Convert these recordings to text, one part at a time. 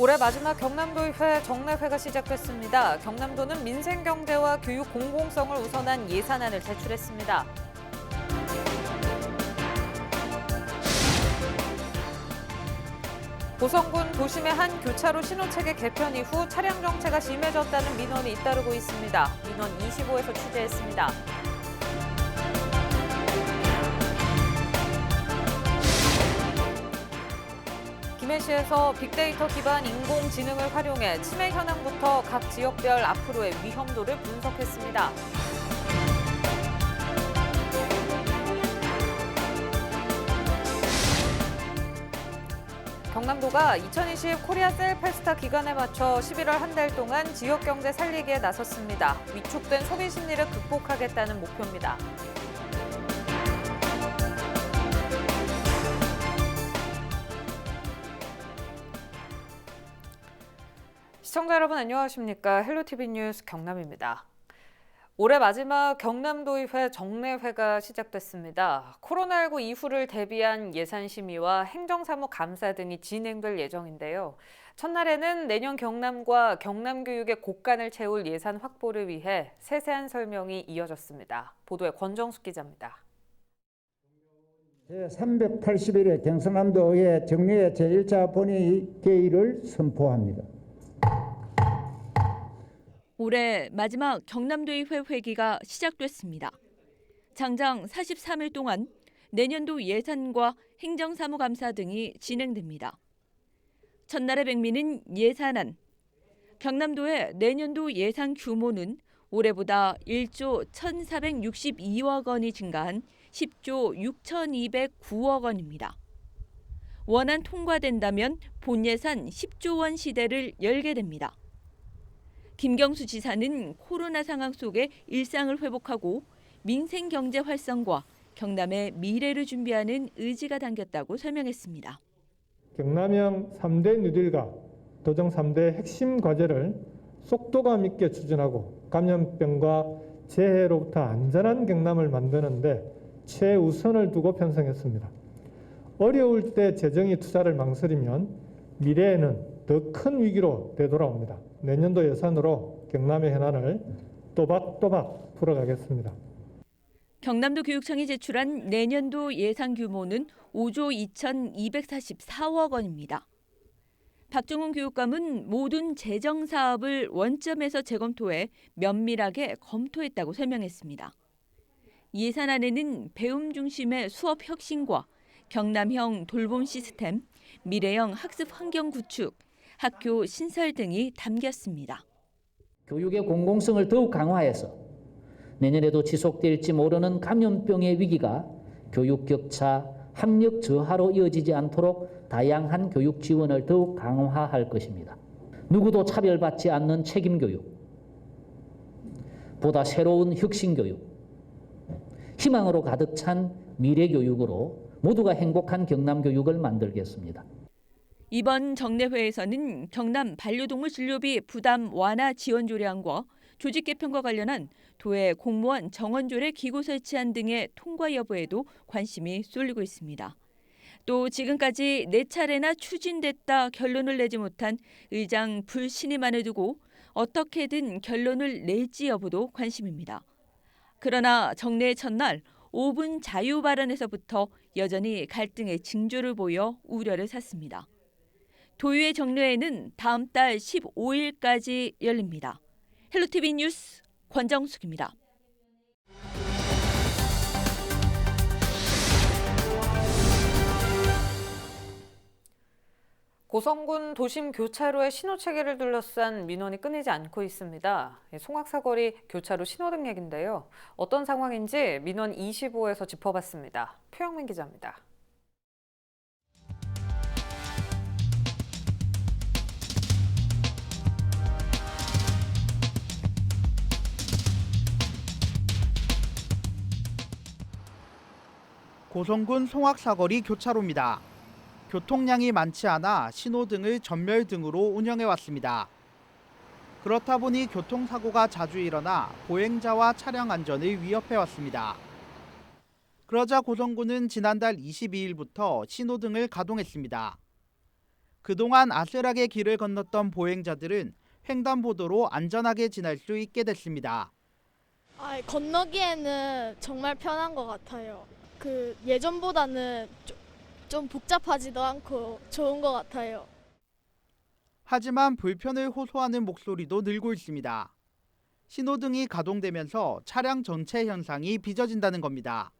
올해 마지막 경남도의회 정례회가 시작됐습니다. 경남도는 민생경제와 교육 공공성을 우선한 예산안을 제출했습니다. 고성군 도심의 한 교차로 신호체계 개편 이후 차량 정체가 심해졌다는 민원이 잇따르고 있습니다. 민원 25에서 취재했습니다. 김해시에서 빅데이터 기반 인공지능을 활용해 치매 현황부터 각 지역별 앞으로의 위험도를 분석했습니다. 경남도가 2020 코리아 셀페스타 기간에 맞춰 11월 한 달 동안 지역 경제 살리기에 나섰습니다. 위축된 소비 심리를 극복하겠다는 목표입니다. 시청자 여러분 안녕하십니까? 헬로티비 뉴스 경남입니다. 올해 마지막 경남도의회 정례회가 시작됐습니다. 코로나19 이후를 대비한 예산 심의와 행정사무 감사 등이 진행될 예정인데요. 첫날에는 내년 경남과 경남교육의 곳간을 채울 예산 확보를 위해 세세한 설명이 이어졌습니다. 보도에 권정숙 기자입니다. 제381회 경상남도의회 정례회 제1차 본회의 개의를 선포합니다. 올해 마지막 경남도의회 회기가 시작됐습니다. 장장 43일 동안 내년도 예산과 행정사무감사 등이 진행됩니다. 첫날의 백미는 예산안. 경남도의 내년도 예산 규모는 올해보다 1조 1,462억 원이 증가한 10조 6,209억 원입니다. 원안 통과된다면 본예산 10조 원 시대를 열게 됩니다. 김경수 지사는 코로나 상황 속에 일상을 회복하고 민생 경제 활성과 경남의 미래를 준비하는 의지가 담겼다고 설명했습니다. 경남형 3대 뉴딜과 도정 3대 핵심 과제를 속도감 있게 추진하고 감염병과 재해로부터 안전한 경남을 만드는 데 최우선을 두고 편성했습니다. 어려울 때 재정이 투자를 망설이면 미래에는 더 큰 위기로 되돌아옵니다. 내년도 예산으로 경남의 현안을 또박또박 풀어가겠습니다. 경남도 교육청이 제출한 내년도 예산 규모는 5조 2,244억 원입니다. 박종훈 교육감은 모든 재정 사업을 원점에서 재검토해 면밀하게 검토했다고 설명했습니다. 예산안에는 배움 중심의 수업 혁신과 경남형 돌봄 시스템, 미래형 학습 환경 구축, 학교 신설 등이 담겼습니다. 교육의 공공성을 더욱 강화해서 내년에도 지속될지 모르는 감염병의 위기가 교육 격차, 학력 저하로 이어지지 않도록 다양한 교육 지원을 더욱 강화할 것입니다. 누구도 차별받지 않는 책임 교육, 보다 새로운 혁신 교육, 희망으로 가득 찬 미래 교육으로 모두가 행복한 경남 교육을 만들겠습니다. 이번 정례회에서는 경남 반려동물 진료비 부담 완화 지원 조례안과 조직 개편과 관련한 도의 공무원 정원조례 기구 설치안 등의 통과 여부에도 관심이 쏠리고 있습니다. 또 지금까지 4차례나 추진됐다 결론을 내지 못한 의장 불신임안을 두고 어떻게든 결론을 낼지 여부도 관심입니다. 그러나 정례 첫날 5분 자유 발언에서부터 여전히 갈등의 징조를 보여 우려를 샀습니다. 도의회 정례회는 다음 달 15일까지 열립니다. 헬로티비 뉴스 권정숙입니다. 고성군 도심 교차로의 신호체계를 둘러싼 민원이 끊이지 않고 있습니다. 송악사거리 교차로 신호등 얘긴데요. 어떤 상황인지 민원 25에서 짚어봤습니다. 표영민 기자입니다. 고성군 송악사거리 교차로입니다. 교통량이 많지 않아 신호등을 전멸등으로 운영해왔습니다. 그렇다 보니 교통사고가 자주 일어나 보행자와 차량 안전을 위협해왔습니다. 그러자 고성군은 지난달 22일부터 신호등을 가동했습니다. 그동안 아슬하게 길을 건넜던 보행자들은 횡단보도로 안전하게 지날 수 있게 됐습니다. 건너기에는 정말 편한 것 같아요. 예전보다는 좀 복잡하지도 않고 좋은 것 같아요. 하지만 불편을 호소하는 목소리도 늘고 있습니다. 신호등이 가동되면서 차량 전체 현상이 빚어진다는 겁니다.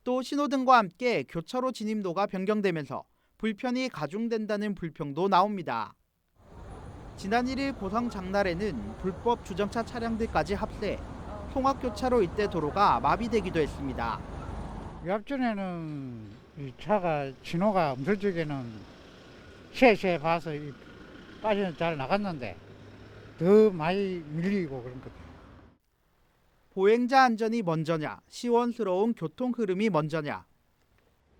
또 신호등과 함께 교차로 진입로가 변경되면서 불편이 가중된다는 불평도 나옵니다. 지난 1일 고성 장날에는 불법 주정차 차량들까지 합세 송악교차로 일대 도로가 마비되기도 했습니다. 앞전에는 이 차가 신호가 없을 적에는 시에 봐서 빠지는 잘 나갔는데 더 많이 밀리고 그런 것 같아요. 보행자 안전이 먼저냐, 시원스러운 교통 흐름이 먼저냐.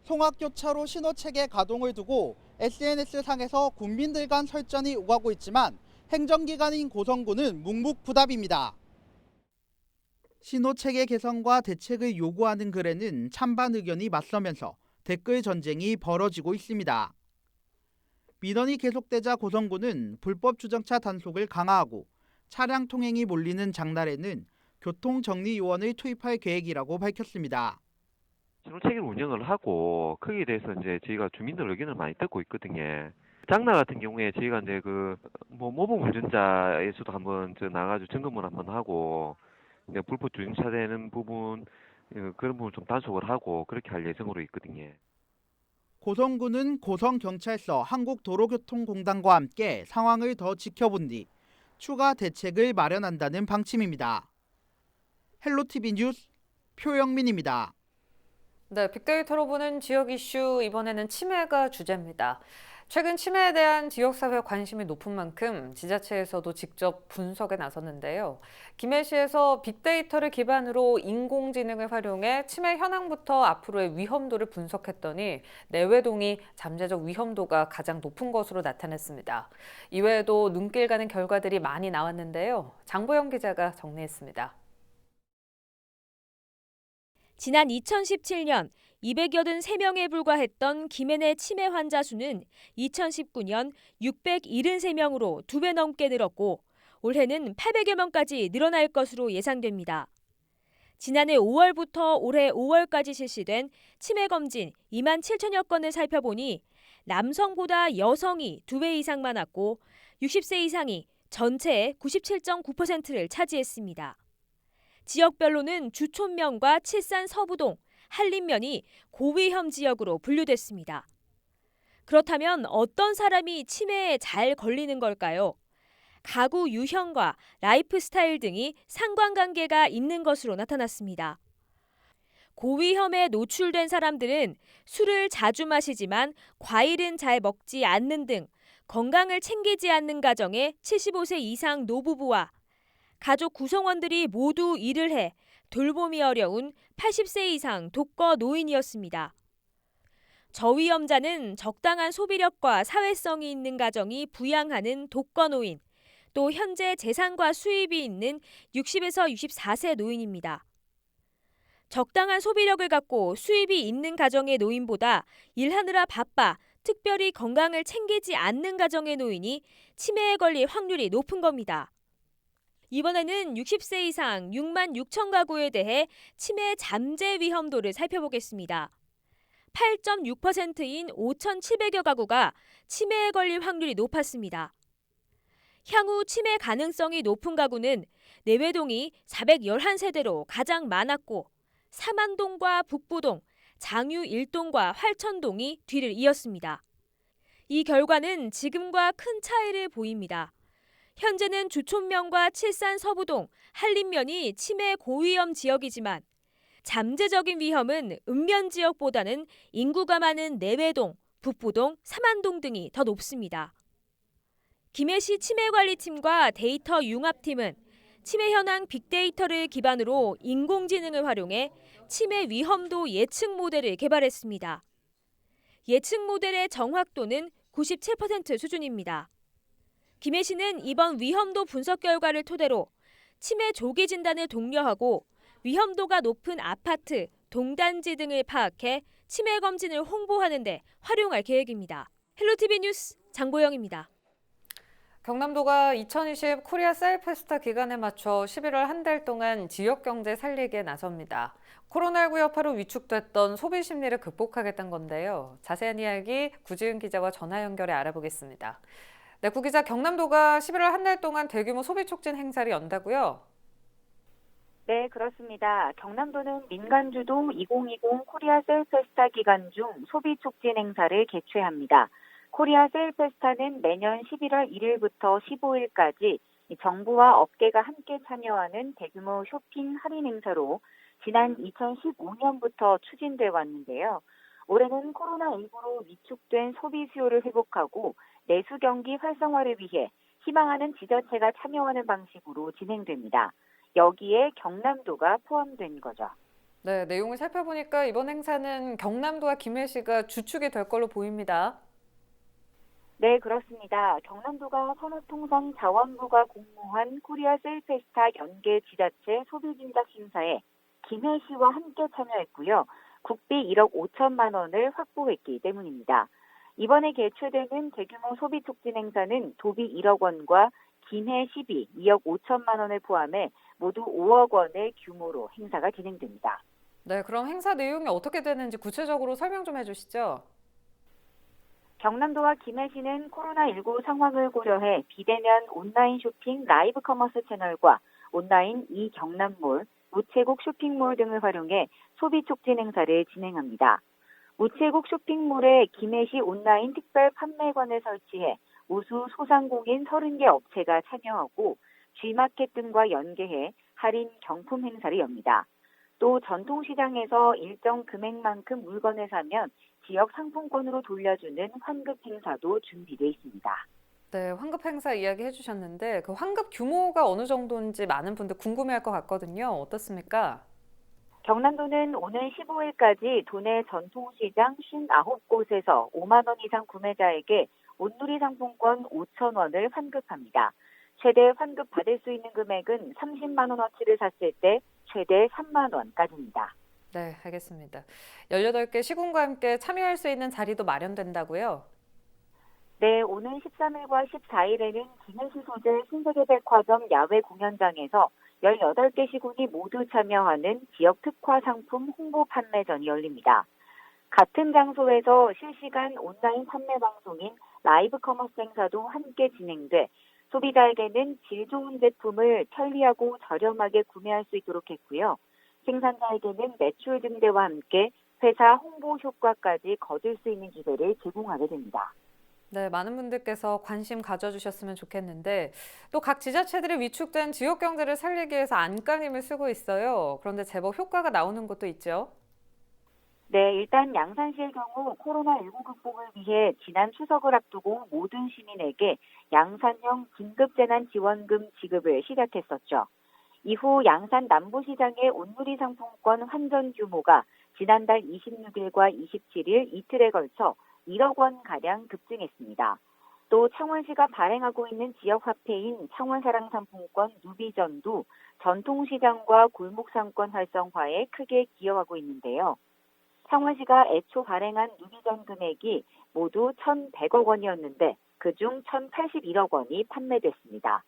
송악교차로 신호체계 가동을 두고 SNS상에서 국민들 간 설전이 오가고 있지만 행정기관인 고성군은 묵묵부답입니다. 신호체계 개선과 대책을 요구하는 글에는 찬반 의견이 맞서면서 댓글 전쟁이 벌어지고 있습니다. 민원이 계속되자 고성군은 불법 주정차 단속을 강화하고 차량 통행이 몰리는 장날에는 교통정리요원을 투입할 계획이라고 밝혔습니다. 신호체계를 운영을 하고 거기에 대해서 이제 저희가 주민들 의견을 많이 듣고 있거든요. 장날 같은 경우에 저희가 이제 모범 운전자에서도 한번 나가지고 점검을 한번 하고 이제 불법 주정차되는 부분 그런 부분 좀 단속을 하고 그렇게 할 예정으로 있거든요. 고성군은 고성경찰서 한국도로교통공단과 함께 상황을 더 지켜본 뒤 추가 대책을 마련한다는 방침입니다. 헬로티비 뉴스 표영민입니다. 네, 빅데이터로 보는 지역 이슈, 이번에는 치매가 주제입니다. 최근 치매에 대한 지역사회 관심이 높은 만큼 지자체에서도 직접 분석에 나섰는데요. 김해시에서 빅데이터를 기반으로 인공지능을 활용해 치매 현황부터 앞으로의 위험도를 분석했더니 내외동이 잠재적 위험도가 가장 높은 것으로 나타났습니다. 이외에도 눈길 가는 결과들이 많이 나왔는데요. 장보영 기자가 정리했습니다. 지난 2017년 283명에 불과했던 김해 내 치매 환자 수는 2019년 673명으로 2배 넘게 늘었고 올해는 800여 명까지 늘어날 것으로 예상됩니다. 지난해 5월부터 올해 5월까지 실시된 치매 검진 2만 7천여 건을 살펴보니 남성보다 여성이 2배 이상 많았고 60세 이상이 전체의 97.9%를 차지했습니다. 지역별로는 주촌면과 칠산 서부동, 한림면이 고위험 지역으로 분류됐습니다. 그렇다면 어떤 사람이 치매에 잘 걸리는 걸까요? 가구 유형과 라이프 스타일 등이 상관관계가 있는 것으로 나타났습니다. 고위험에 노출된 사람들은 술을 자주 마시지만 과일은 잘 먹지 않는 등 건강을 챙기지 않는 가정의 75세 이상 노부부와 가족 구성원들이 모두 일을 해 돌봄이 어려운 80세 이상 독거 노인이었습니다. 저위험자는 적당한 소비력과 사회성이 있는 가정이 부양하는 독거 노인, 또 현재 재산과 수입이 있는 60에서 64세 노인입니다. 적당한 소비력을 갖고 수입이 있는 가정의 노인보다 일하느라 바빠 특별히 건강을 챙기지 않는 가정의 노인이 치매에 걸릴 확률이 높은 겁니다. 이번에는 60세 이상 6만 6천 가구에 대해 치매 잠재 위험도를 살펴보겠습니다. 8.6%인 5,700여 가구가 치매에 걸릴 확률이 높았습니다. 향후 치매 가능성이 높은 가구는 내외동이 411세대로 가장 많았고 삼안동과 북부동, 장유 1동과 활천동이 뒤를 이었습니다. 이 결과는 지금과 큰 차이를 보입니다. 현재는 주촌면과 칠산 서부동, 한림면이 치매 고위험 지역이지만 잠재적인 위험은 읍면 지역보다는 인구가 많은 내외동, 북부동, 삼안동 등이 더 높습니다. 김해시 치매관리팀과 데이터 융합팀은 치매 현황 빅데이터를 기반으로 인공지능을 활용해 치매 위험도 예측 모델을 개발했습니다. 예측 모델의 정확도는 97% 수준입니다. 김해시는 이번 위험도 분석 결과를 토대로 치매 조기 진단을 독려하고 위험도가 높은 아파트, 동단지 등을 파악해 치매 검진을 홍보하는 데 활용할 계획입니다. 헬로티비 뉴스 장보영입니다. 경남도가 2020 코리아 쌀 페스타 기간에 맞춰 11월 한 달 동안 지역 경제 살리기에 나섭니다. 코로나19 여파로 위축됐던 소비 심리를 극복하겠다는 건데요. 자세한 이야기 구지은 기자와 전화 연결해 알아보겠습니다. 네, 구 기자, 경남도가 11월 한 달 동안 대규모 소비 촉진 행사를 연다고요? 네, 그렇습니다. 경남도는 민간주도 2020 코리아 셀 페스타 기간 중 소비 촉진 행사를 개최합니다. 코리아 셀 페스타는 매년 11월 1일부터 15일까지 정부와 업계가 함께 참여하는 대규모 쇼핑 할인 행사로 지난 2015년부터 추진돼 왔는데요. 올해는 코로나19로 위축된 소비 수요를 회복하고 내수 경기 활성화를 위해 희망하는 지자체가 참여하는 방식으로 진행됩니다. 여기에 경남도가 포함된 거죠. 네, 내용을 살펴보니까 이번 행사는 경남도와 김해시가 주축이 될 걸로 보입니다. 네, 그렇습니다. 경남도가 산업통상자원부가 공모한 코리아 셀 페스타 연계 지자체 소비진작 심사에 김해시와 함께 참여했고요. 국비 1억 5천만 원을 확보했기 때문입니다. 이번에 개최되는 대규모 소비 촉진 행사는 도비 1억 원과 김해 시비 2억 5천만 원을 포함해 모두 5억 원의 규모로 행사가 진행됩니다. 네, 그럼 행사 내용이 어떻게 되는지 구체적으로 설명 좀 해주시죠. 경남도와 김해시는 코로나19 상황을 고려해 비대면 온라인 쇼핑 라이브 커머스 채널과 온라인 이경남몰, 우체국 쇼핑몰 등을 활용해 소비 촉진 행사를 진행합니다. 우체국 쇼핑몰에 김해시 온라인 특별 판매관을 설치해 우수 소상공인 30개 업체가 참여하고 G마켓 등과 연계해 할인 경품 행사를 엽니다. 또 전통시장에서 일정 금액만큼 물건을 사면 지역 상품권으로 돌려주는 환급 행사도 준비되어 있습니다. 네, 환급 행사 이야기 해주셨는데 그 환급 규모가 어느 정도인지 많은 분들 궁금해할 것 같거든요. 어떻습니까? 경남도는 오늘 15일까지 도내 전통시장 59곳에서 5만 원 이상 구매자에게 온누리 상품권 5천 원을 환급합니다. 최대 환급 받을 수 있는 금액은 30만 원어치를 샀을 때 최대 3만 원까지입니다. 네, 알겠습니다. 18개 시군과 함께 참여할 수 있는 자리도 마련된다고요? 네, 오늘 13일과 14일에는 김해시 소재 신세계백화점 야외 공연장에서 18개 시군이 모두 참여하는 지역 특화 상품 홍보 판매전이 열립니다. 같은 장소에서 실시간 온라인 판매 방송인 라이브 커머스 행사도 함께 진행돼 소비자에게는 질 좋은 제품을 편리하고 저렴하게 구매할 수 있도록 했고요. 생산자에게는 매출 증대와 함께 회사 홍보 효과까지 거둘 수 있는 기회를 제공하게 됩니다. 네, 많은 분들께서 관심 가져주셨으면 좋겠는데 또 각 지자체들이 위축된 지역 경제를 살리기 위해서 안간힘을 쓰고 있어요. 그런데 제법 효과가 나오는 곳도 있죠. 네, 일단 양산시의 경우 코로나19 극복을 위해 지난 추석을 앞두고 모든 시민에게 양산형 긴급재난지원금 지급을 시작했었죠. 이후 양산 남부시장의 온누리 상품권 환전 규모가 지난달 26일과 27일 이틀에 걸쳐 1억 원가량 급증했습니다. 또 창원시가 발행하고 있는 지역화폐인 창원사랑상품권 누비전도 전통시장과 골목상권 활성화에 크게 기여하고 있는데요. 창원시가 애초 발행한 누비전 금액이 모두 1,100억 원이었는데 그중 1,081억 원이 판매됐습니다.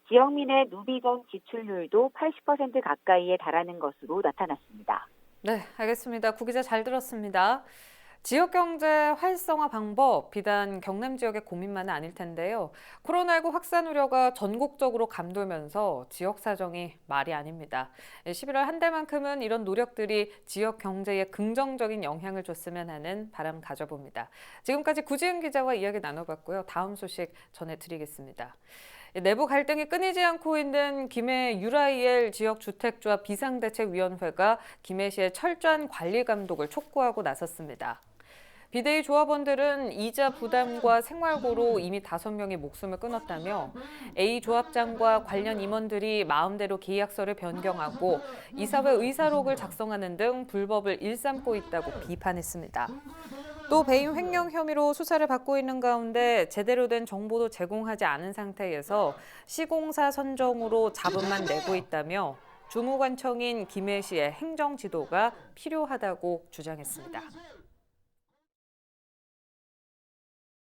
지역민의 누비전 지출률도 80% 가까이에 달하는 것으로 나타났습니다. 네, 알겠습니다. 구 기자 잘 들었습니다. 지역경제 활성화 방법, 비단 경남 지역의 고민만은 아닐 텐데요. 코로나19 확산 우려가 전국적으로 감돌면서 지역 사정이 말이 아닙니다. 11월 한 달만큼은 이런 노력들이 지역 경제에 긍정적인 영향을 줬으면 하는 바람 가져봅니다. 지금까지 구지은 기자와 이야기 나눠봤고요. 다음 소식 전해드리겠습니다. 내부 갈등이 끊이지 않고 있는 김해 UIL 지역주택조합 비상대책위원회가 김해시의 철저한 관리 감독을 촉구하고 나섰습니다. 비대위 조합원들은 이자 부담과 생활고로 이미 5명이 목숨을 끊었다며 A 조합장과 관련 임원들이 마음대로 계약서를 변경하고 이사회 의사록을 작성하는 등 불법을 일삼고 있다고 비판했습니다. 또 배임 횡령 혐의로 수사를 받고 있는 가운데 제대로 된 정보도 제공하지 않은 상태에서 시공사 선정으로 자금만 내고 있다며 주무관청인 김해시의 행정 지도가 필요하다고 주장했습니다.